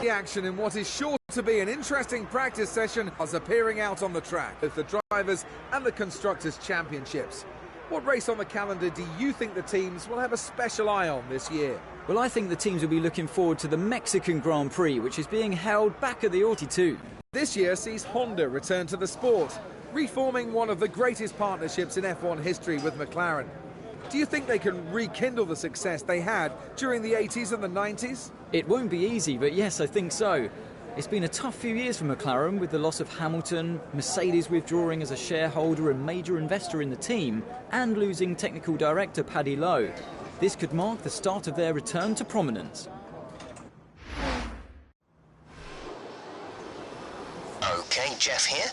the action in what is sure to be an interesting practice session as appearing out on the track, both the Drivers and the Constructors' Championships. What race on the calendar do you think the teams will have a special eye on this year? Well, I think the teams will be looking forward to the Mexican Grand Prix, which is being held back at the Altitude. This year sees Honda return to the sport, reforming one of the greatest partnerships in F1 history with McLaren. Do you think they can rekindle the success they had during the 80s and the 90s? It won't be easy, but yes, I think so. It's been a tough few years for McLaren with the loss of Hamilton, Mercedes withdrawing as a shareholder and major investor in the team, and losing technical director Paddy Lowe. This could mark the start of their return to prominence. Okay, Jeff here.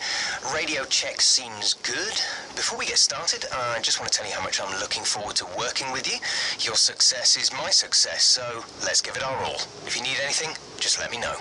Radio check seems good. Before we get started, I just want to tell you how much I'm looking forward to working with you. Your success is my success, so let's give it our all. If you need anything, just let me know.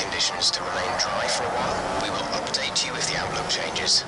conditions to remain dry for a while. We will update you if the outlook changes.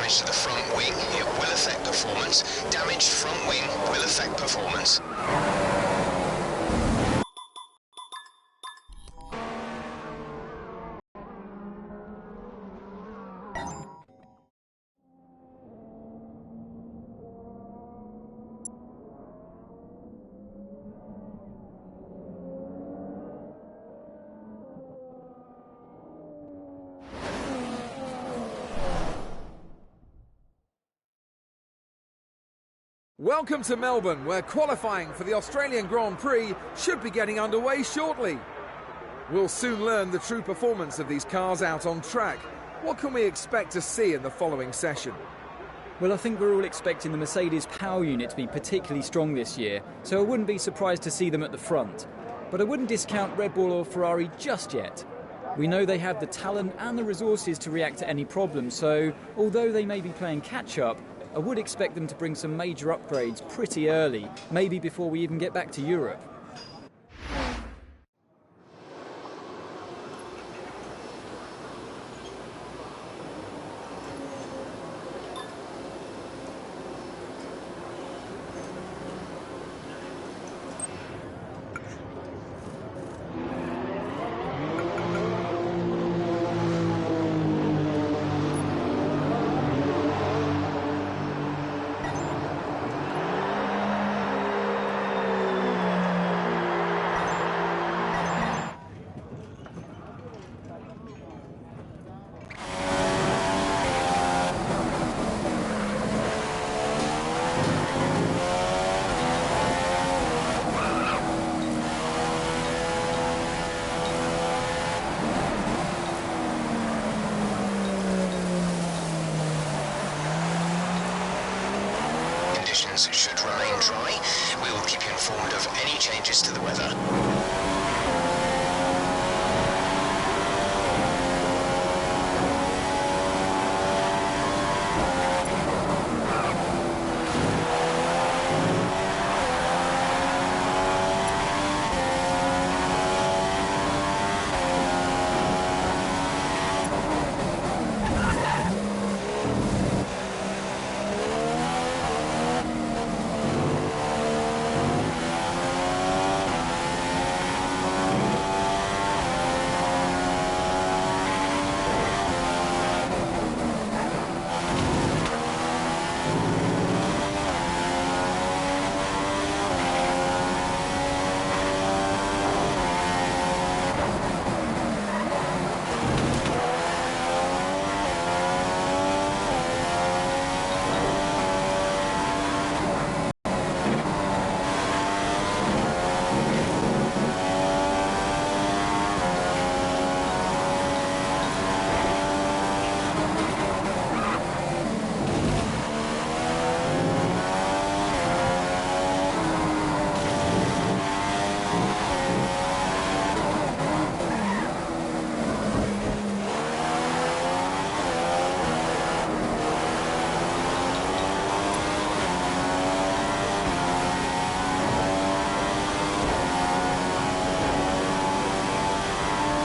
To the front wing, it will affect performance. Damaged front wing will affect performance. Welcome to Melbourne, where qualifying for the Australian Grand Prix should be getting underway shortly. We'll soon learn the true performance of these cars out on track. What can we expect to see in the following session? Well, I think we're all expecting the Mercedes power unit to be particularly strong this year, so I wouldn't be surprised to see them at the front. But I wouldn't discount Red Bull or Ferrari just yet. We know they have the talent and the resources to react to any problem, so although they may be playing catch-up, I would expect them to bring some major upgrades pretty early, maybe before we even get back to Europe. Should remain dry. We will keep you informed of any changes to the weather.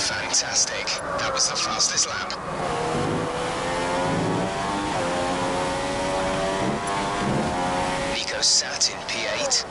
Fantastic. That was the fastest lap. Nico sat in P8.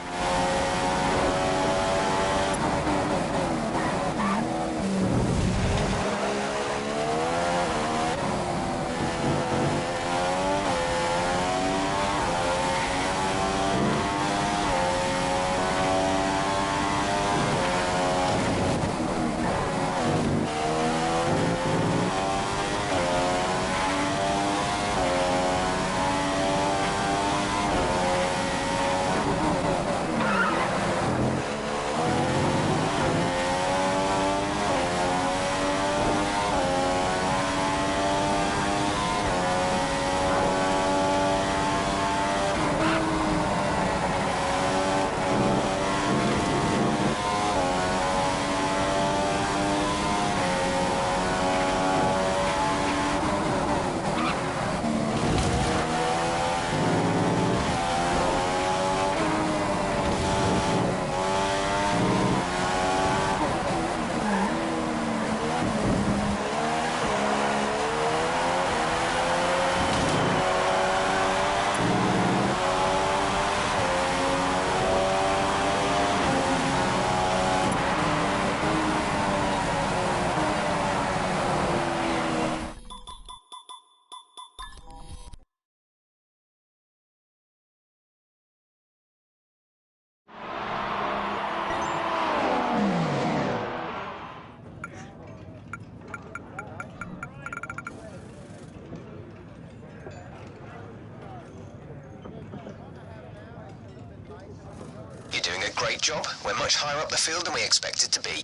You're doing a great job. We're much higher up the field than we expected to be.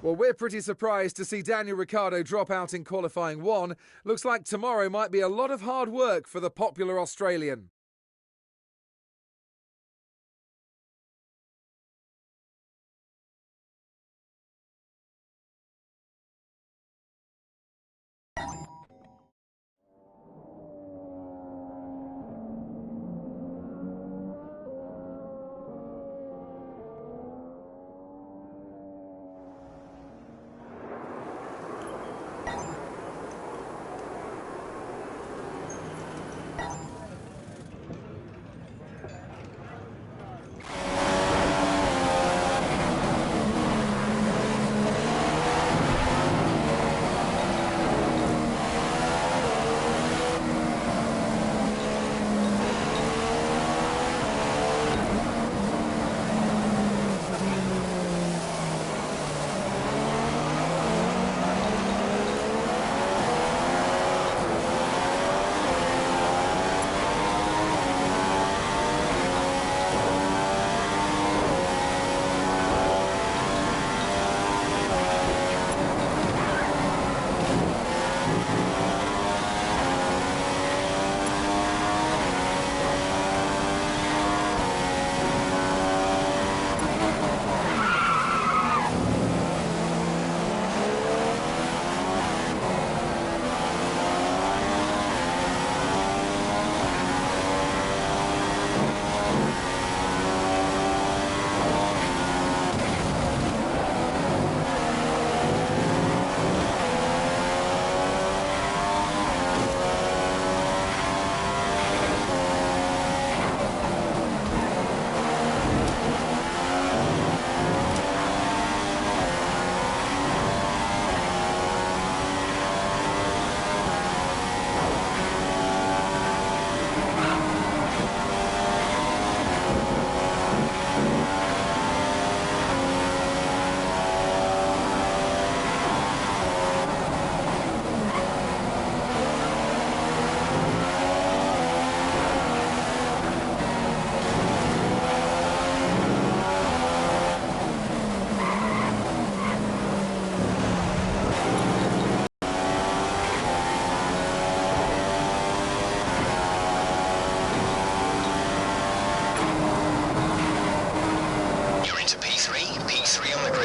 Well, we're pretty surprised to see Daniel Ricciardo drop out in qualifying 1. Looks like tomorrow might be a lot of hard work for the popular Australian.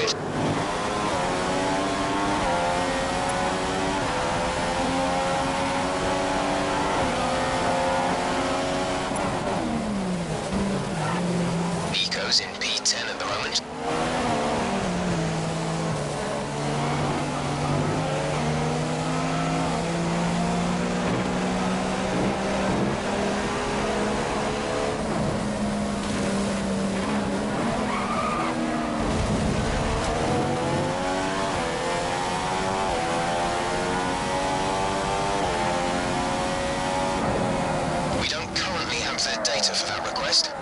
grid. Nico's in P10 at the moment. We don't currently have the data for that request.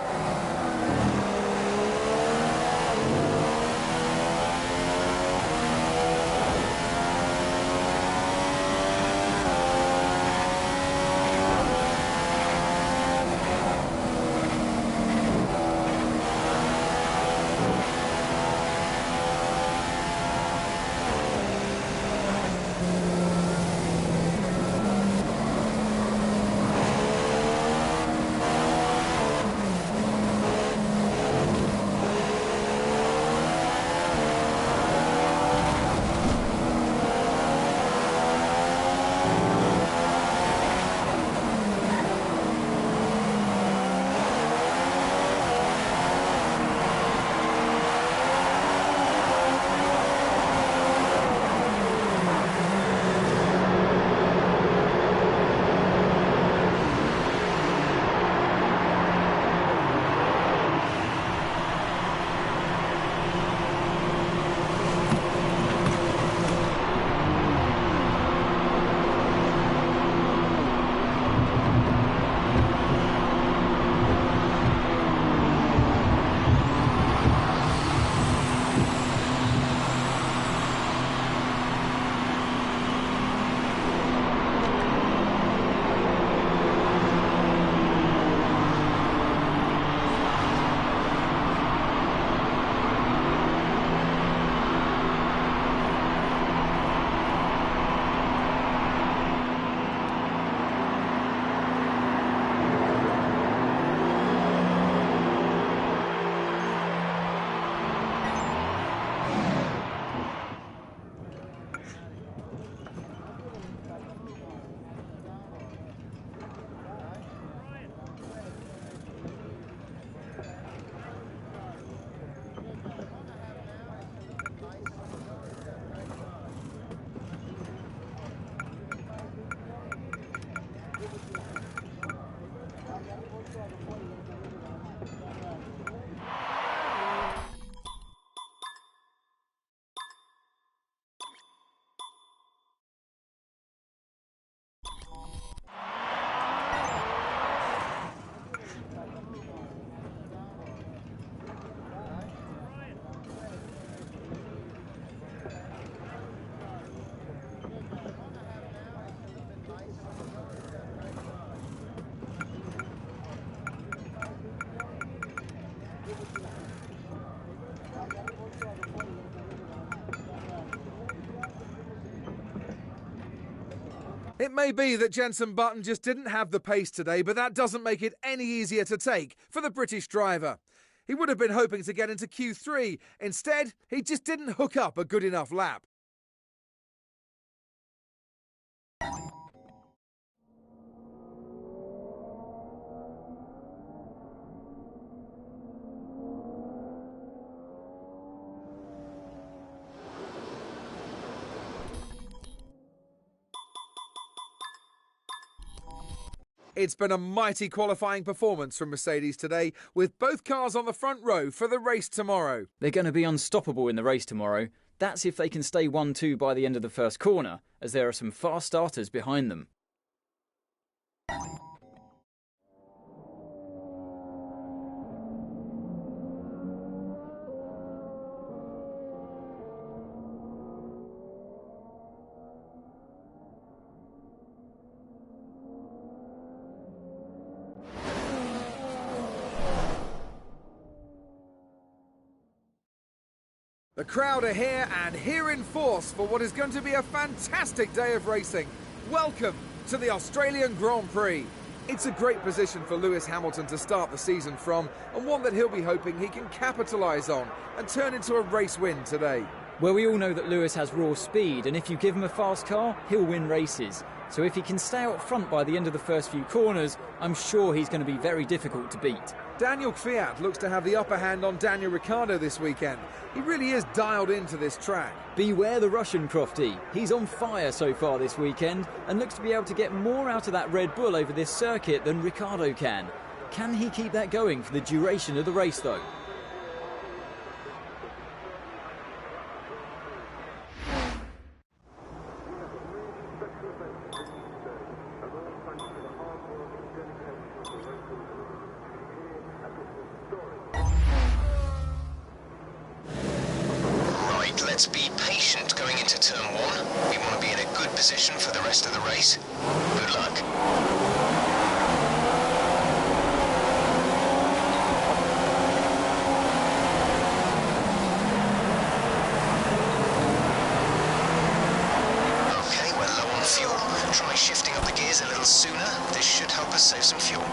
It may be that Jenson Button just didn't have the pace today, but that doesn't make it any easier to take for the British driver. He would have been hoping to get into Q3. Instead, he just didn't hook up a good enough lap. It's been a mighty qualifying performance from Mercedes today, with both cars on the front row for the race tomorrow. They're going to be unstoppable in the race tomorrow. That's if they can stay 1-2 by the end of the first corner, as there are some fast starters behind them. The crowd are here and here in force for what is going to be a fantastic day of racing. Welcome to the Australian Grand Prix. It's a great position for Lewis Hamilton to start the season from, and one that he'll be hoping he can capitalise on and turn into a race win today. Well, we all know that Lewis has raw speed, and if you give him a fast car, he'll win races. So if he can stay out front by the end of the first few corners, I'm sure he's going to be very difficult to beat. Daniel Kvyat looks to have the upper hand on Daniel Ricciardo this weekend. He really is dialed into this track. Beware the Russian, Crofty. He's on fire so far this weekend and looks to be able to get more out of that Red Bull over this circuit than Ricciardo can. Can he keep that going for the duration of the race, though? Let's be patient going into turn 1. We want to be in a good position for the rest of the race. Good luck. Okay, we're low on fuel. Try shifting up the gears a little sooner. This should help us save some fuel.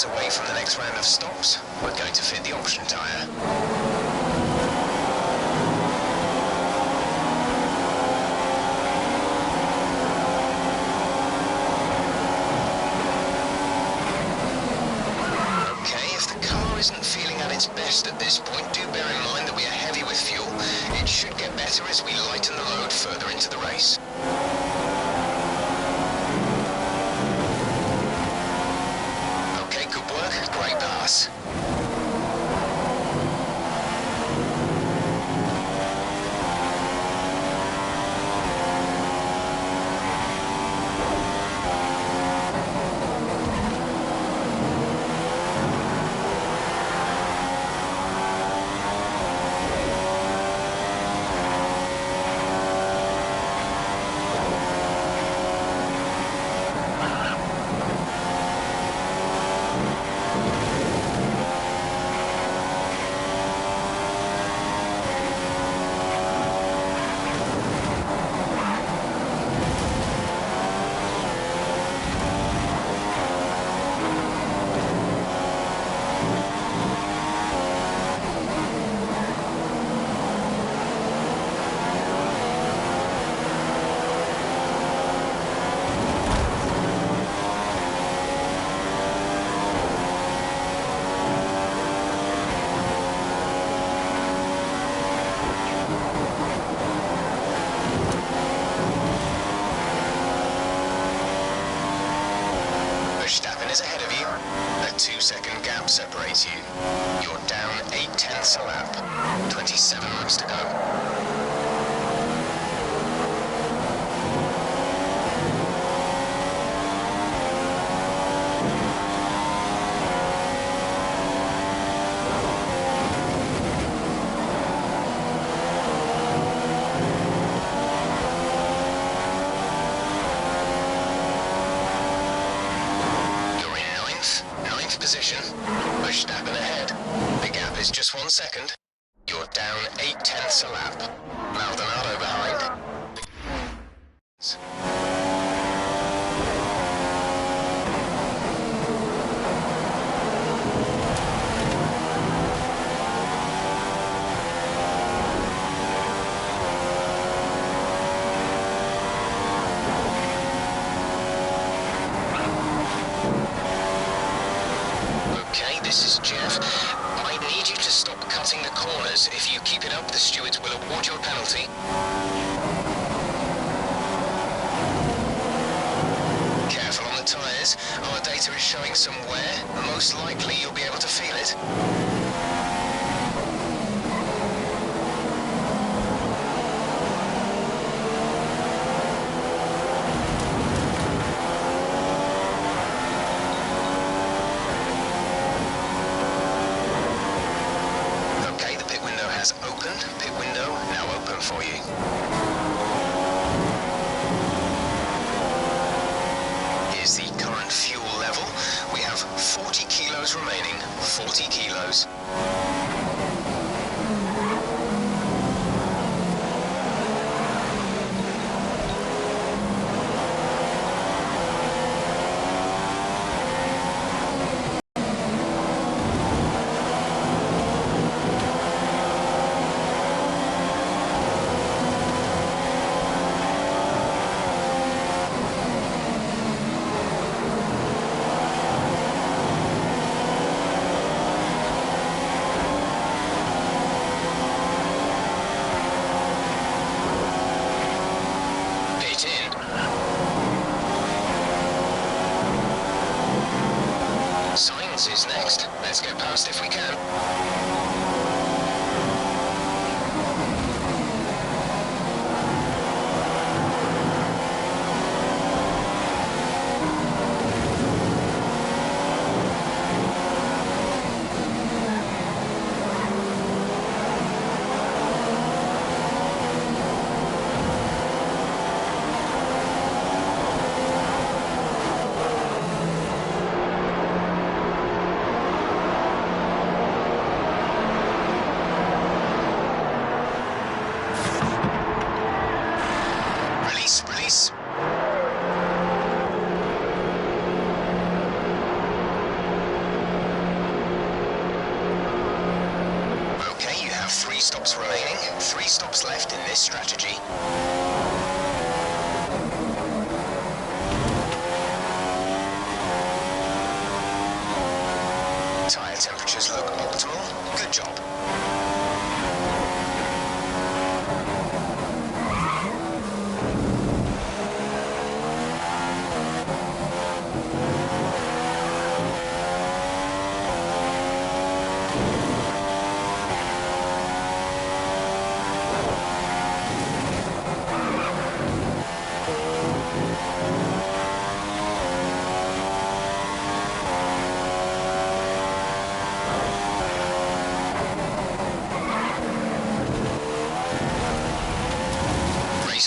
Away from the next round of stops, we're going to fit the option tyre. Okay, if the car isn't feeling at its best at this point, do bear in mind that we are heavy with fuel. It should get better as we lighten the load further into the race. Great pass. Is ahead of you. A 2-second gap separates you. You're down 0.8 a lap. 27 laps to go. Position. Verstappen ahead. The gap is just 1 second. You're down 0.8 a lap. Maldonado behind. this is Jeff. I need you to stop cutting the corners. If you keep it up, the stewards will award you a penalty. Careful on the tyres. Our data is showing some wear. Most likely you'll be able to feel it. Opened. Pit window now open for you. Here's the current fuel level. We have 40 kilos remaining. 40 kilos. Science is next. Let's get past if we can. Release. Okay, you have 3 stops remaining. 3 stops left in this strategy. Tyre temperatures look optimal. Good job.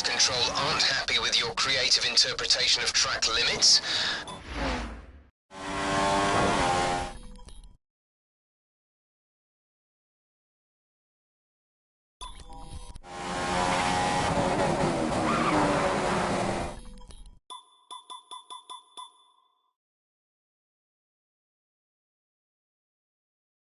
Control aren't happy with your creative interpretation of track limits.